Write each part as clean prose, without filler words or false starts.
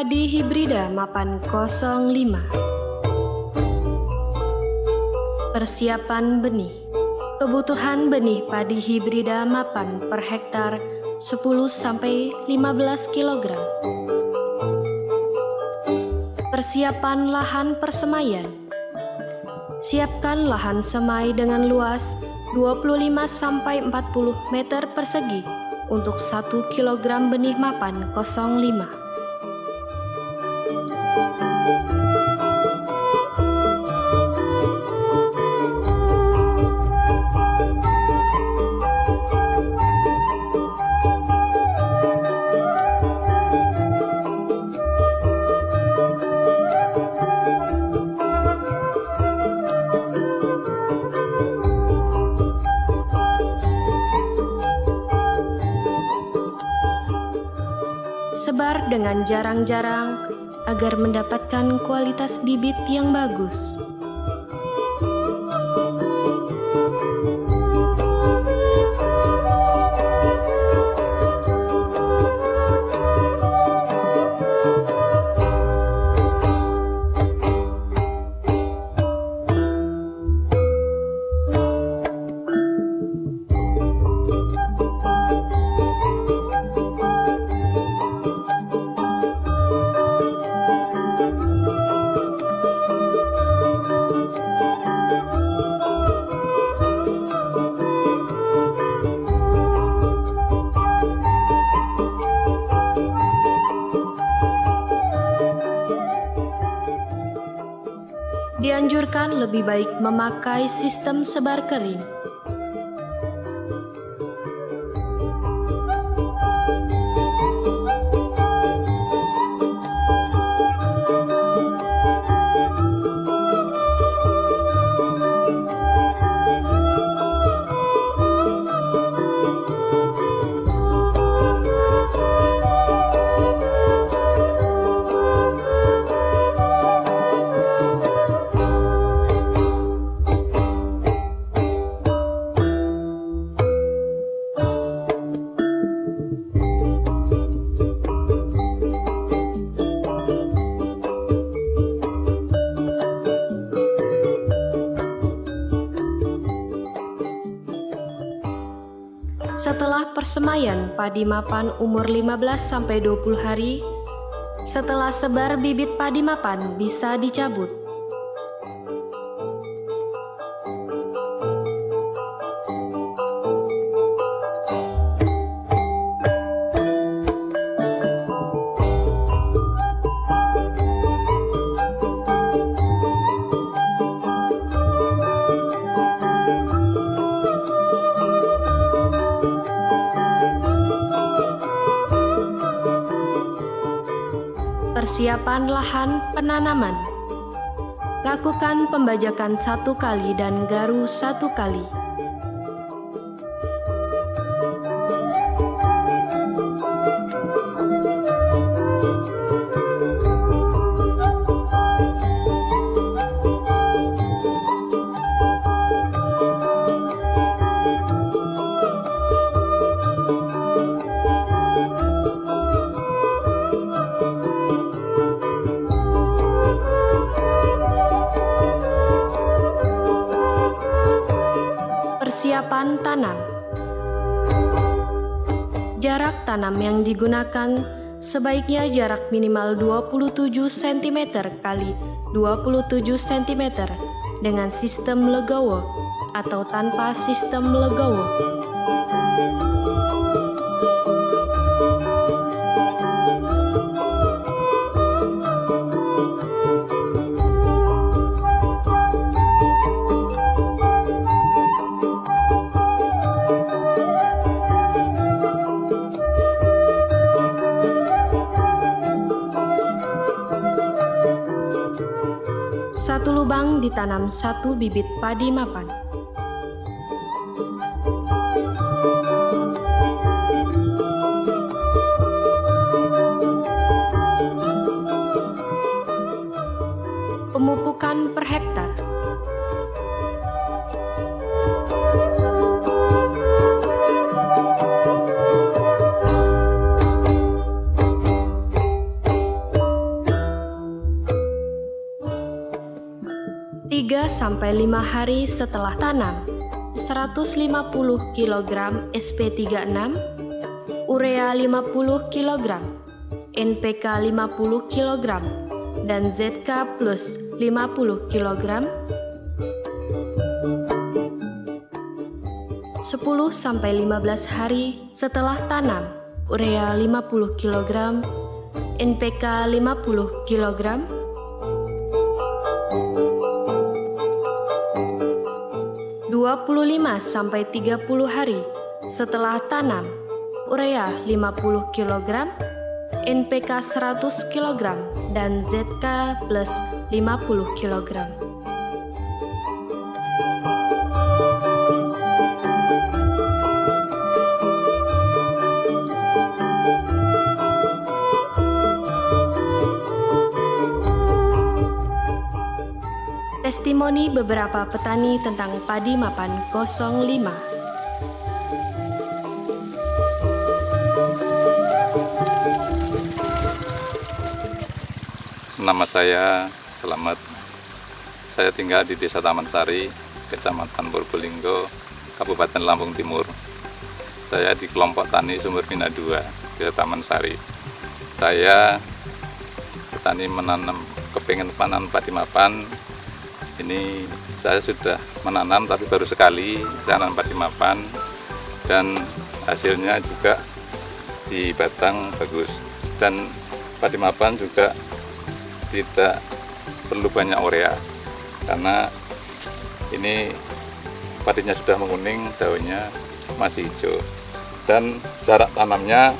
Padi hibrida mapan 05. Persiapan benih. Kebutuhan benih padi hibrida mapan per hektar 10-15 kg. Persiapan lahan persemaian. Siapkan lahan semai dengan luas 25-40 meter persegi untuk 1 kg benih mapan 05. Sebar dengan jarang-jarang agar mendapatkan kualitas bibit yang bagus. Dianjurkan lebih baik memakai sistem sebar kering. Setelah persemaian padi mapan umur 15-20 hari, setelah sebar bibit padi mapan bisa dicabut. Persiapan lahan penanaman. Lakukan pembajakan 1 kali dan garu 1 kali. Persiapan tanam. Jarak tanam yang digunakan sebaiknya jarak minimal 27 cm kali 27 cm dengan sistem legowo atau tanpa sistem legowo. Satu lubang ditanam 1 bibit padi mapan. Pemupukan per hektar. 3-5 hari setelah tanam, 150 kg SP36, urea 50 kg, NPK 50 kg, dan ZK plus 50 kg. 10-15 hari setelah tanam, urea 50 kg, NPK 50 kg. 25-30 hari setelah tanam, urea 50 kg, NPK 100 kg, dan ZK plus 50 kg. Testimoni beberapa petani tentang padi mapan 05. Nama saya Selamat. Saya tinggal di Desa Taman Sari, Kecamatan Purbolinggo, Kabupaten Lampung Timur. Saya di kelompok tani Sumber Bina 2, Desa Taman Sari. Saya petani kepingin panen padi mapan. Ini saya sudah menanam tapi baru sekali saya nanam padi mapan, dan hasilnya juga di batang bagus, dan padi mapan juga tidak perlu banyak urea karena ini padinya sudah menguning, daunnya masih hijau, dan jarak tanamnya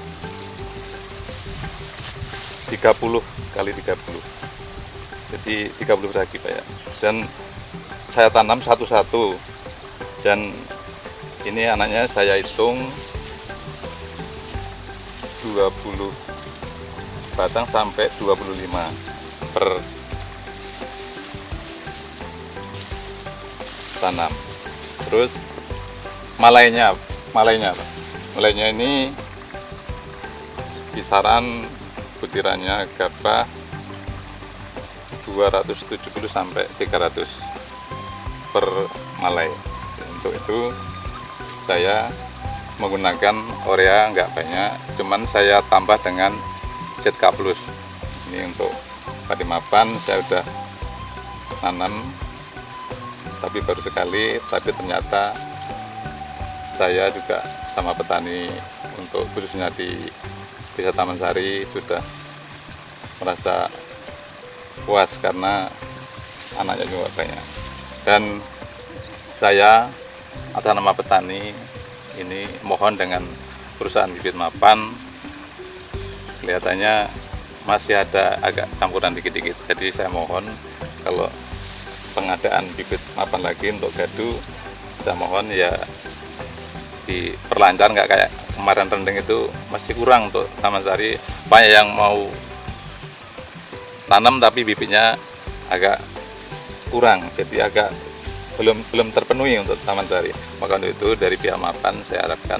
30 kali 30, jadi 30 ragi Pak ya. Dan saya tanam satu-satu, dan ini anaknya saya hitung 20 batang sampai 25 per tanam. Terus malainya ini kisaran butirannya gabah 270 sampai 300 per malai. Untuk itu saya menggunakan urea nggak banyak, cuman saya tambah dengan ZK plus. Ini untuk padi mapan saya udah nanam tapi baru sekali, tapi ternyata saya juga sama petani untuk khususnya di Desa Taman Sari sudah merasa puas karena anaknya juga banyak. Dan saya atas nama petani ini mohon dengan perusahaan bibit mapan, kelihatannya masih ada agak campuran dikit-dikit, jadi saya mohon kalau pengadaan bibit mapan lagi untuk gadu, saya mohon ya diperlancar, nggak kayak kemarin rendeng itu masih kurang untuk Taman Sari. Banyak yang mau tanam tapi bibitnya agak kurang, jadi agak belum terpenuhi untuk Taman Sari. Maka untuk itu dari pihak mapan saya harapkan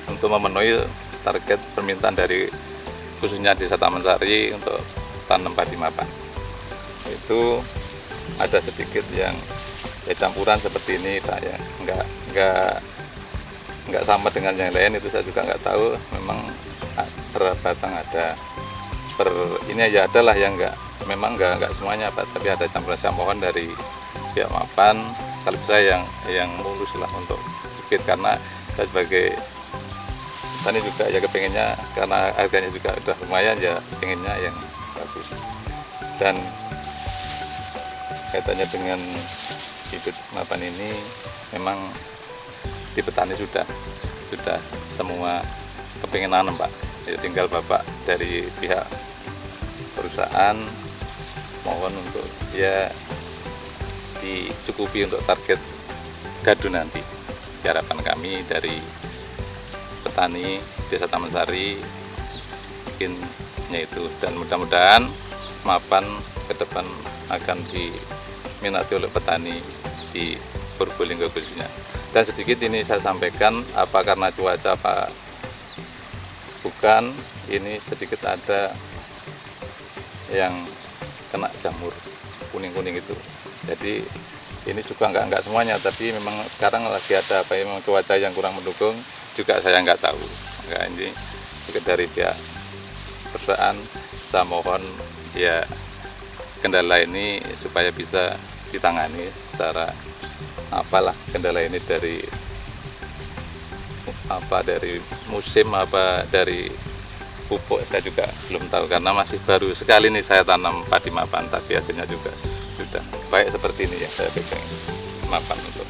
untuk memenuhi target permintaan dari khususnya Desa Taman Sari untuk tanam padi mapan. Itu ada sedikit yang campuran seperti ini Pak ya, nggak sama dengan yang lain, itu saya juga nggak tahu. Memang per batang ada per ini aja adalah yang memang nggak semuanya Pak, tapi ada campuran. Saya mohon dari pihak mapan sekaligus saya yang mulus lah untuk bibit, karena saya sebagai petani juga ya kepengennya, karena harganya juga udah lumayan ya, pengennya yang bagus. Dan kaitannya dengan bibit mapan ini memang di petani sudah semua kepengen nanam Pak, ya tinggal Bapak dari pihak perusahaan mohon untuk ya dicukupi untuk target gadu nanti. Harapan kami dari petani Desa Taman Sari bikinnya itu, dan mudah-mudahan mapan ke depan akan diminati oleh petani di Purbolinggo khususnya. Dan sedikit ini saya sampaikan, apa karena cuaca apa bukan, ini sedikit ada yang kena jamur. kuning-kuning itu. Jadi ini juga nggak semuanya, tapi memang sekarang lagi ada memang cuaca yang kurang mendukung, juga saya nggak tahu. Nggak, ini juga dari pihak perusahaan saya mohon ya kendala ini supaya bisa ditangani secara kendala ini dari musim dari pupuk saya juga belum tahu, karena masih baru sekali nih saya tanam padi mapan, tapi hasilnya juga sudah baik seperti ini yang saya pegang mapan untuk.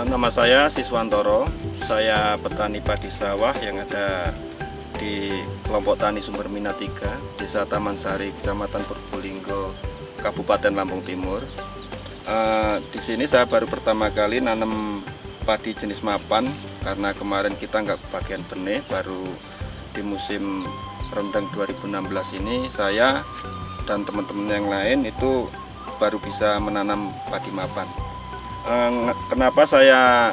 Nama saya Siswantoro, saya petani padi sawah yang ada di kelompok tani Sumber Mina 3, Desa Taman Sari, Kecamatan Purbolinggo, Kabupaten Lampung Timur. Di sini saya baru pertama kali nanam padi jenis mapan, karena kemarin kita nggak kebagian benih, baru di musim rendang 2016 ini saya dan teman-teman yang lain itu baru bisa menanam padi mapan. Kenapa saya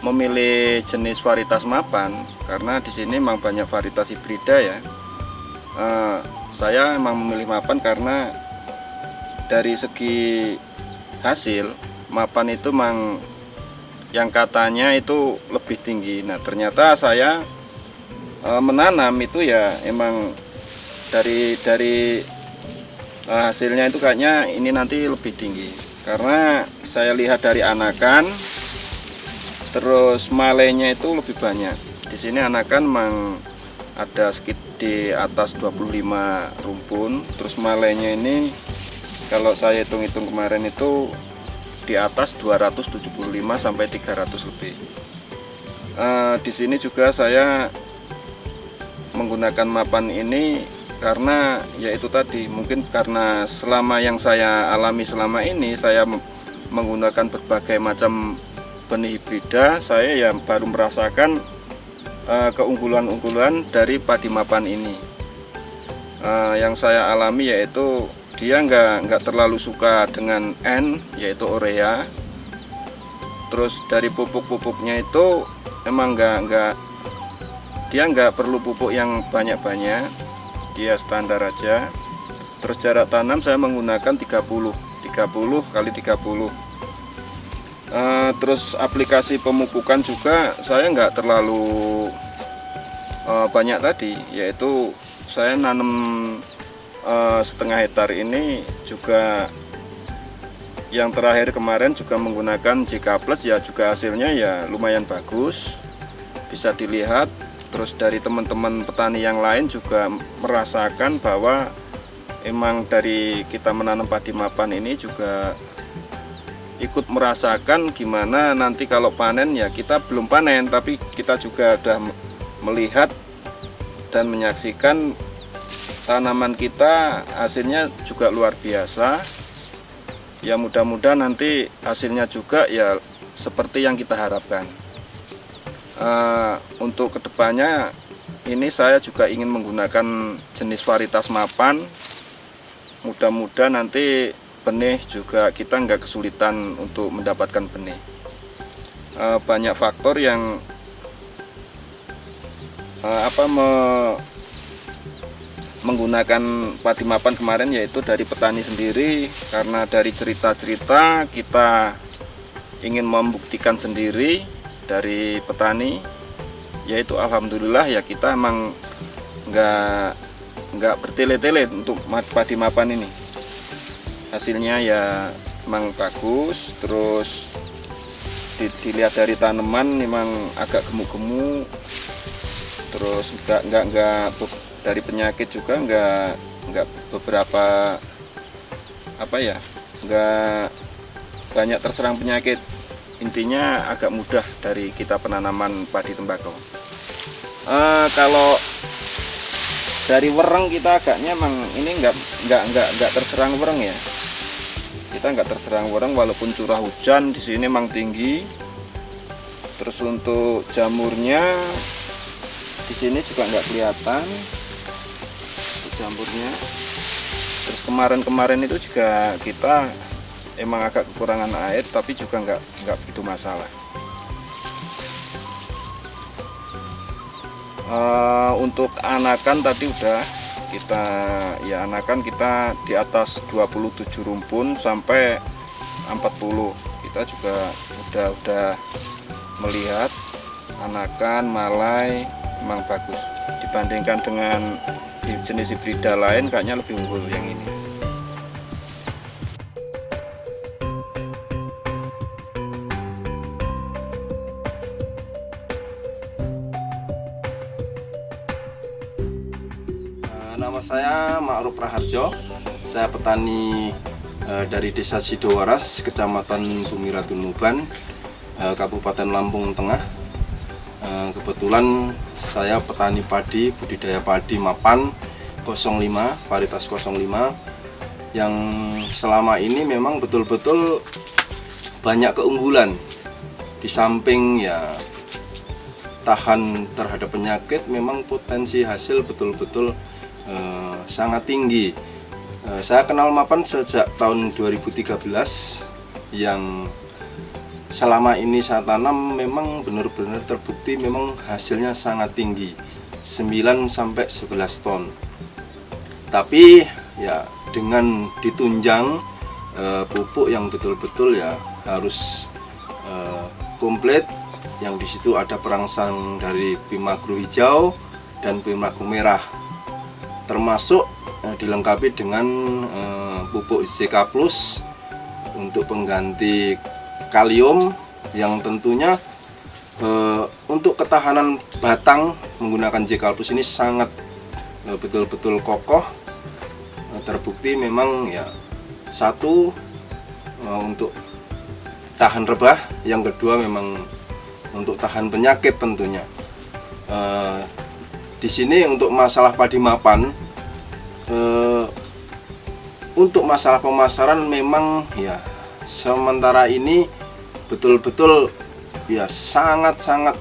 memilih jenis varietas mapan? Karena di sini memang banyak varietas hibrida ya. Saya memang memilih mapan karena dari segi hasil mapan itu memang yang katanya itu lebih tinggi. Nah ternyata saya menanam itu ya emang dari hasilnya itu kayaknya ini nanti lebih tinggi, karena saya lihat dari anakan, terus malainya itu lebih banyak. Di sini anakan memang ada sekitar di atas 25 rumpun, terus malainya ini kalau saya hitung-hitung kemarin itu di atas 275 sampai 300 lebih. Di sini juga saya menggunakan mapan ini karena yaitu tadi, mungkin karena selama yang saya alami selama ini saya menggunakan berbagai macam benih hibrida, saya ya baru merasakan keunggulan-unggulan dari padi mapan ini. Yang saya alami yaitu dia nggak terlalu suka dengan N, yaitu urea. Terus dari pupuk-pupuknya itu emang dia nggak perlu pupuk yang banyak-banyak, dia standar aja. Terus jarak tanam saya menggunakan 30 kali 30. Terus aplikasi pemupukan juga saya nggak terlalu banyak tadi, yaitu saya nanam setengah hektar ini juga yang terakhir kemarin juga menggunakan JK Plus, ya juga hasilnya ya lumayan bagus, bisa dilihat. Terus dari teman-teman petani yang lain juga merasakan bahwa emang dari kita menanam padi mapan ini juga ikut merasakan gimana nanti kalau panen, ya kita belum panen tapi kita juga sudah melihat dan menyaksikan tanaman kita hasilnya juga luar biasa. Ya mudah-mudahan nanti hasilnya juga ya seperti yang kita harapkan. Untuk kedepannya ini saya juga ingin menggunakan jenis varietas mapan. Mudah-mudahan nanti benih juga kita nggak kesulitan untuk mendapatkan benih. Banyak faktor yang menggunakan padi mapan kemarin, yaitu dari petani sendiri, karena dari cerita-cerita kita ingin membuktikan sendiri dari petani, yaitu alhamdulillah ya kita emang nggak bertele-tele untuk padi mapan ini. Hasilnya ya memang bagus, terus dilihat dari tanaman memang agak gemuk-gemuk, terus nggak dari penyakit juga nggak beberapa nggak banyak terserang penyakit. Intinya agak mudah dari kita penanaman padi tembakau. Kalau dari wereng kita agaknya emang ini nggak terserang wereng ya. Kita nggak terserang wereng walaupun curah hujan di sini emang tinggi. Terus untuk jamurnya di sini juga nggak kelihatan untuk jamurnya. Terus kemarin itu juga kita emang agak kekurangan air, tapi juga nggak begitu masalah. Untuk anakan tadi udah anakan kita di atas 27 rumpun sampai 40. Kita juga udah melihat anakan malai memang bagus dibandingkan dengan jenis hibrida lain, kayaknya lebih unggul yang ini. Nama saya Ma'ruf Raharjo, saya petani dari Desa Sidowaras, Kecamatan Bumiratun Nuban, Kabupaten Lampung Tengah. Kebetulan saya petani padi, budidaya padi mapan 05, varietas 05, yang selama ini memang betul-betul banyak keunggulan. Di samping ya tahan terhadap penyakit, memang potensi hasil betul-betul sangat tinggi. Saya kenal mapan sejak tahun 2013, yang selama ini saya tanam memang benar-benar terbukti memang hasilnya sangat tinggi, 9 sampai 11 ton. Tapi ya dengan ditunjang pupuk yang betul-betul ya harus komplit, yang di situ ada perangsang dari Bimagro hijau dan Bimagro merah, termasuk dilengkapi dengan pupuk ICK Plus untuk pengganti kalium, yang tentunya untuk ketahanan batang menggunakan JK Plus ini sangat betul-betul kokoh. Terbukti memang ya satu untuk tahan rebah, yang kedua memang untuk tahan penyakit tentunya. Di sini untuk masalah padi mapan, untuk masalah pemasaran memang ya sementara ini betul-betul ya sangat-sangat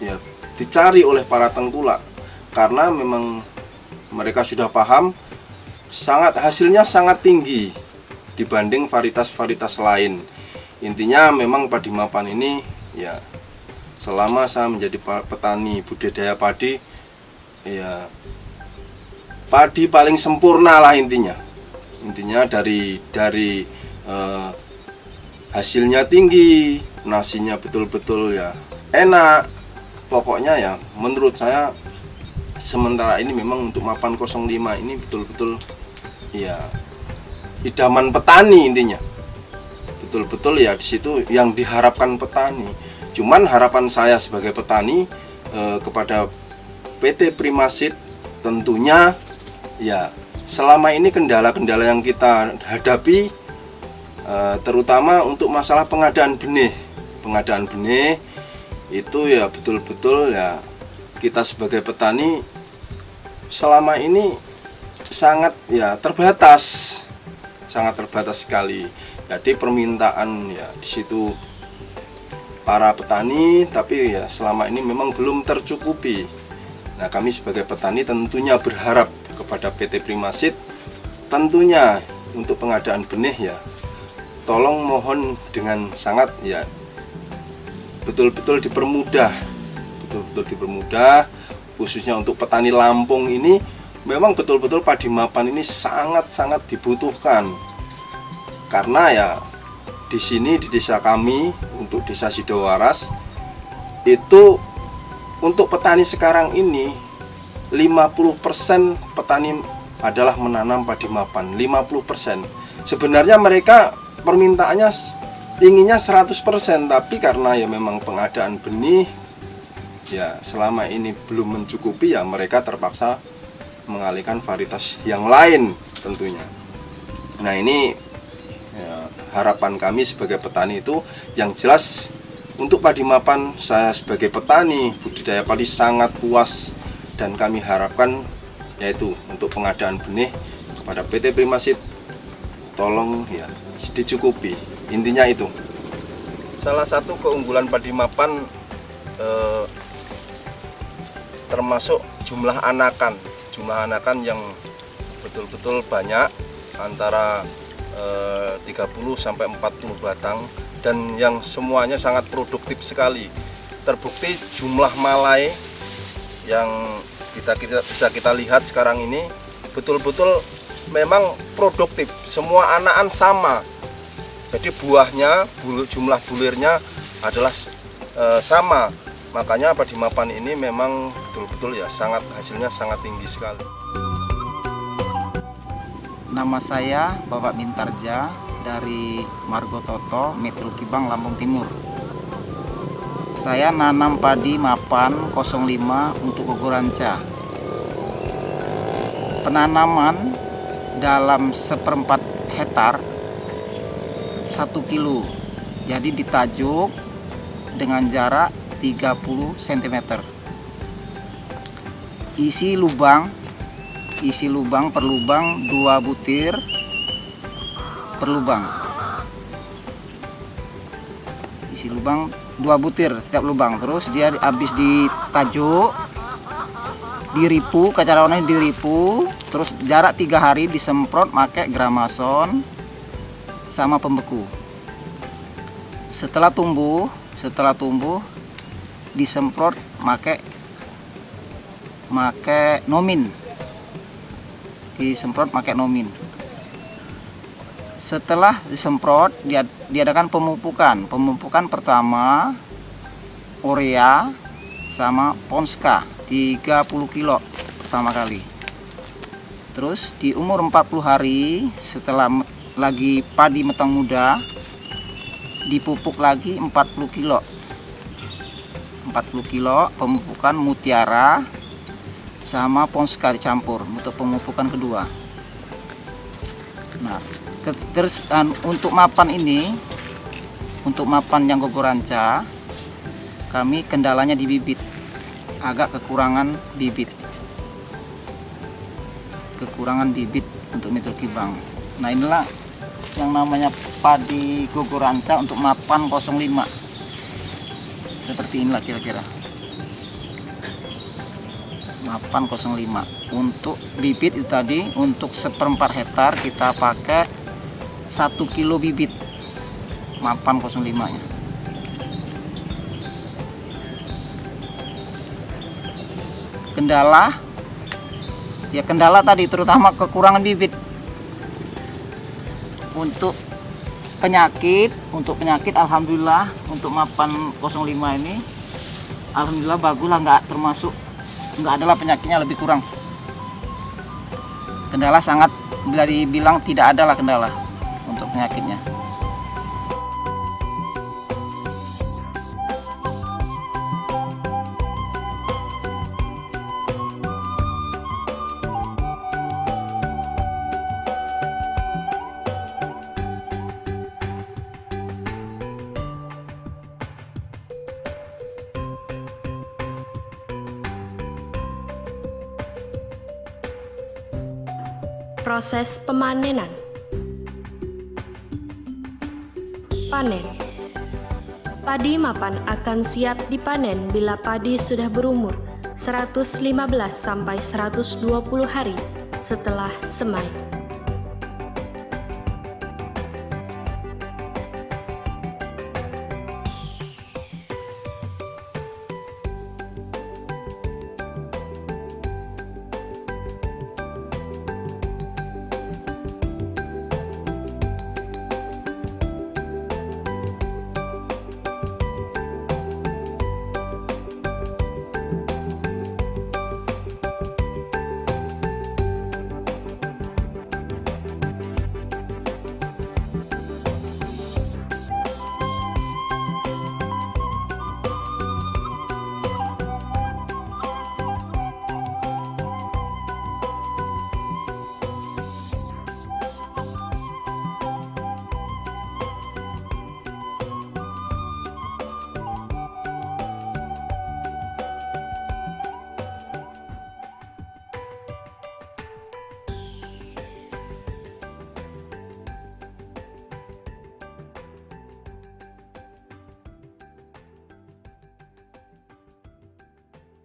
ya dicari oleh para tengkulak, karena memang mereka sudah paham hasilnya sangat tinggi dibanding varietas-varietas lain. Intinya memang padi mapan ini ya selama saya menjadi petani budidaya padi, ya padi paling sempurna lah intinya dari hasilnya tinggi, nasinya betul-betul ya enak. Pokoknya ya menurut saya sementara ini memang untuk mapan 05 ini betul-betul ya idaman petani, intinya betul-betul ya di situ yang diharapkan petani. Cuman harapan saya sebagai petani kepada PT Primaseed tentunya ya selama ini kendala-kendala yang kita hadapi, terutama untuk masalah pengadaan benih itu ya betul-betul ya kita sebagai petani selama ini sangat terbatas sekali. Jadi permintaan ya di situ para petani, tapi ya selama ini memang belum tercukupi. Nah, kami sebagai petani tentunya berharap kepada PT Primaseed tentunya untuk pengadaan benih ya tolong mohon dengan sangat ya betul-betul dipermudah, khususnya untuk petani Lampung ini. Memang betul-betul padi mapan ini sangat-sangat dibutuhkan, karena ya di sini di desa kami, untuk Desa Sidowaras itu untuk petani sekarang ini 50% petani adalah menanam padi mapan. 50%. Sebenarnya mereka permintaannya inginnya 100%, tapi karena ya memang pengadaan benih ya selama ini belum mencukupi, ya mereka terpaksa mengalihkan varietas yang lain tentunya. Nah, ini ya, harapan kami sebagai petani itu yang jelas untuk padi mapan, saya sebagai petani budidaya padi sangat puas, dan kami harapkan yaitu untuk pengadaan benih kepada PT Primaseed, tolong ya dicukupi, intinya itu. Salah satu keunggulan padi mapan termasuk jumlah anakan yang betul-betul banyak, antara 30 sampai 40 batang, dan yang semuanya sangat produktif sekali. Terbukti jumlah malai yang bisa kita lihat sekarang ini betul-betul memang produktif, semua anakan sama. Jadi buahnya, jumlah bulirnya adalah sama. Makanya padi mapan ini memang betul-betul ya hasilnya sangat tinggi sekali. Nama saya Bapak Mintarja dari Margo Toto, Metro Kibang, Lampung Timur. Saya nanam padi mapan 05 untuk Gogoranca. Penanaman dalam 1/4 hektar 1 kilo. Jadi ditajuk dengan jarak 30 cm. Isi lubang per lubang 2 butir per lubang. Isi lubang 2 butir setiap lubang. Terus dia habis ditajuk, diripu, kacarawannya diripu, terus jarak 3 hari disemprot pakai gramason sama pembeku. Setelah tumbuh disemprot pakai nomin. Setelah disemprot diadakan pemupukan pertama urea sama ponska 30 kilo pertama kali. Terus di umur 40 hari setelah lagi padi metang muda dipupuk lagi 40 kilo pemupukan mutiara sama ponska dicampur untuk pemupukan kedua. Nah, terus untuk mapan yang Gogoranca, kami kendalanya di bibit, agak kekurangan bibit untuk Metro Kibang. Nah, inilah yang namanya padi Gogoranca untuk mapan 05. Seperti inilah kira-kira mapan 05. Untuk bibit itu tadi, untuk 1/4 hektar kita pakai 1 kilo bibit mapan 05 nya. Kendala tadi terutama kekurangan bibit. Untuk penyakit alhamdulillah untuk mapan 05 ini alhamdulillah bagus lah, nggak adalah penyakitnya, lebih kurang. Kendala sangat, bila dibilang tidak adalah kendala untuk penyakitnya. Proses pemanenan. Panen. Padi mapan akan siap dipanen bila padi sudah berumur 115 sampai 120 hari setelah semai.